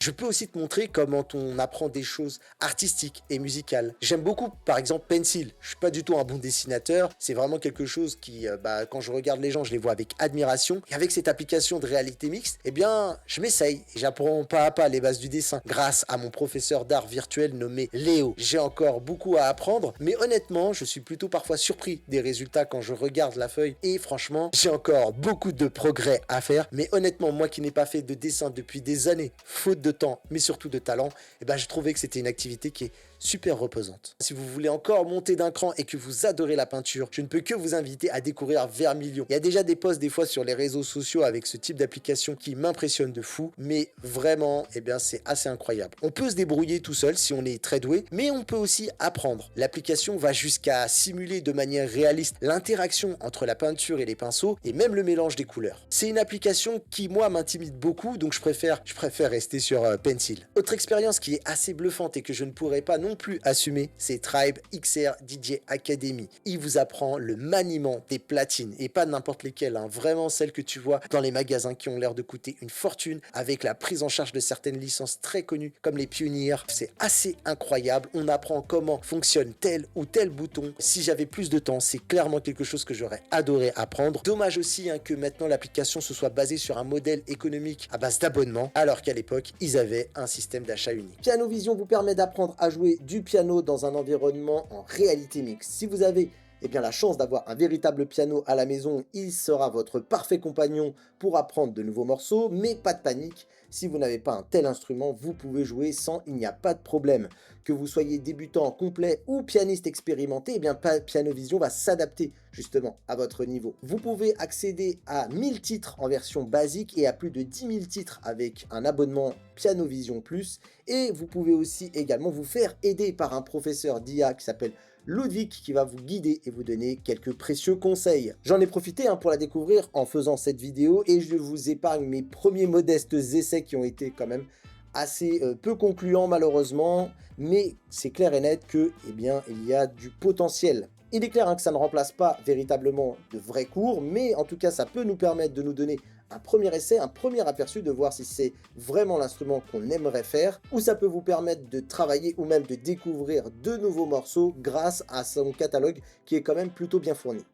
Je peux aussi te montrer comment on apprend des choses artistiques et musicales. J'aime beaucoup, par exemple, Pencil. Je suis pas du tout un bon dessinateur. C'est vraiment quelque chose qui, quand je regarde les gens, je les vois avec admiration. Et avec cette application de réalité mixte, eh bien, je m'essaye. J'apprends pas à pas les bases du dessin grâce à mon professeur d'art virtuel nommé Léo. J'ai encore beaucoup à apprendre, mais honnêtement, je suis plutôt parfois surpris des résultats quand je regarde la feuille. Et franchement, j'ai encore beaucoup de progrès à faire. Mais honnêtement, moi qui n'ai pas fait de dessin depuis des années, faute de temps, mais surtout de talent, eh ben, je trouvais que c'était une activité qui est super reposante. Si vous voulez encore monter d'un cran et que vous adorez la peinture, je ne peux que vous inviter à découvrir Vermilion. Il y a déjà des posts des fois sur les réseaux sociaux avec ce type d'application qui m'impressionne de fou, mais vraiment, eh bien, c'est assez incroyable. On peut se débrouiller tout seul si on est très doué, mais on peut aussi apprendre. L'application va jusqu'à simuler de manière réaliste l'interaction entre la peinture et les pinceaux et même le mélange des couleurs. C'est une application qui, moi, m'intimide beaucoup, donc je préfère rester sur Pencil. Autre expérience qui est assez bluffante et que je ne pourrais pas non plus assumer, c'est Tribe XR DJ Academy. Il vous apprend le maniement des platines et pas n'importe lesquelles, hein, vraiment celles que tu vois dans les magasins qui ont l'air de coûter une fortune avec la prise en charge de certaines licences très connues comme les Pioneer. C'est assez incroyable, on apprend comment fonctionne tel ou tel bouton. Si j'avais plus de temps, c'est clairement quelque chose que j'aurais adoré apprendre. Dommage aussi hein, que maintenant l'application se soit basée sur un modèle économique à base d'abonnement, alors qu'à l'époque, ils avaient un système d'achat unique. Piano Vision vous permet d'apprendre à jouer du piano dans un environnement en réalité mixte. Si vous avez la chance d'avoir un véritable piano à la maison, il sera votre parfait compagnon pour apprendre de nouveaux morceaux, mais pas de panique, si vous n'avez pas un tel instrument, vous pouvez jouer sans, il n'y a pas de problème. Que vous soyez débutant complet ou pianiste expérimenté, Piano Vision va s'adapter justement à votre niveau. Vous pouvez accéder à 1000 titres en version basique et à plus de 10 000 titres avec un abonnement Piano Vision Plus, et vous pouvez aussi également vous faire aider par un professeur d'IA qui s'appelle Ludwig qui va vous guider et vous donner quelques précieux conseils. J'en ai profité pour la découvrir en faisant cette vidéo et je vous épargne mes premiers modestes essais qui ont été quand même assez peu concluants malheureusement, mais c'est clair et net que il y a du potentiel. Il est clair que ça ne remplace pas véritablement de vrais cours, mais en tout cas ça peut nous permettre de nous donner un premier essai, un premier aperçu de voir si c'est vraiment l'instrument qu'on aimerait faire, ou ça peut vous permettre de travailler ou même de découvrir de nouveaux morceaux grâce à son catalogue qui est quand même plutôt bien fourni.